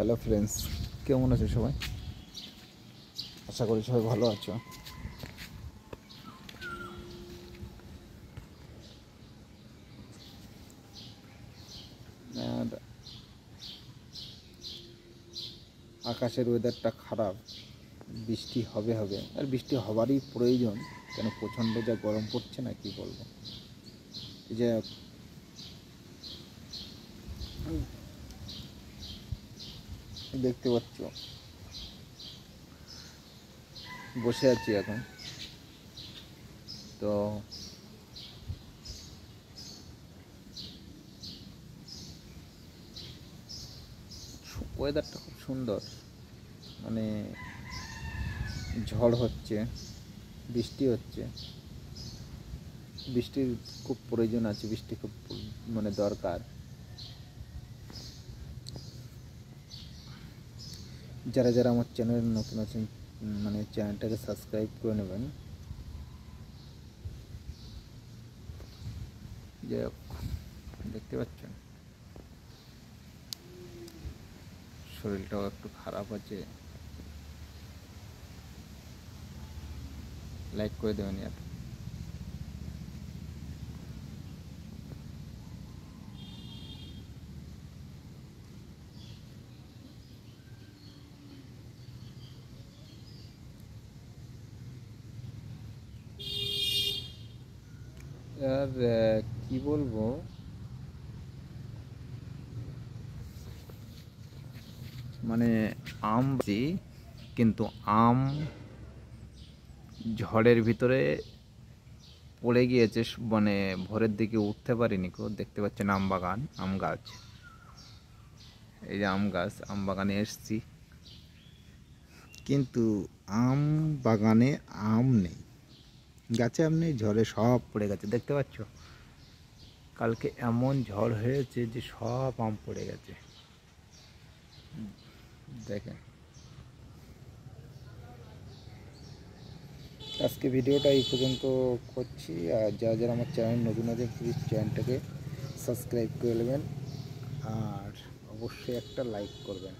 Hello friends, কেমন আছো সবাই? আশা করি সবাই ভালো আছো। আর আকাশের ওয়েদারটা খারাপ, বৃষ্টি হবে আর বৃষ্টি হবারই প্রয়োজন, কেন প্রচণ্ড যা গরম পড়ছে না, কি বলবো। এই যে দেখতে পাচ্ছ, বসে আছি এখন। তো ওয়েদারটা খুব সুন্দর, মানে ঝড় হচ্ছে, বৃষ্টি হচ্ছে। বৃষ্টির খুব প্রয়োজন আছে, বৃষ্টি খুব মানে দরকার। যারা যারা আমার চ্যানেল নতুন আছেন, মানে চ্যানেলটাকে সাবস্ক্রাইব করে নেবেন। যাই হোক, দেখতে পাচ্ছেন শরীরটাও একটু খারাপ আছে, লাইক করে দেবেন ইয়ার। আর কি বলবো, মানে আম কিন্তু আম ঝড়ের ভিতরে পড়ে গিয়েছে, মানে ভোরের দিকে উঠতে পারিনি কো। দেখতে পাচ্ছেন আম বাগান, আম গাছ, এই যে আম গাছ, আম বাগানে এসছি, কিন্তু আম বাগানে আম নেই, গাছে আম নেই, ঝড়ে সব পড়ে গেছে। দেখতে পাচ্ছ, কালকে এমন ঝড় হয়েছে যে সব আম পড়ে গেছে। দেখেন, আজকে ভিডিওটা এই পর্যন্ত করছি। আর যারা যারা আমার চ্যানেল নতুন আছে, প্লিজ চ্যানেলটাকে সাবস্ক্রাইব করে নেবেন আর অবশ্যই একটা লাইক করবেন।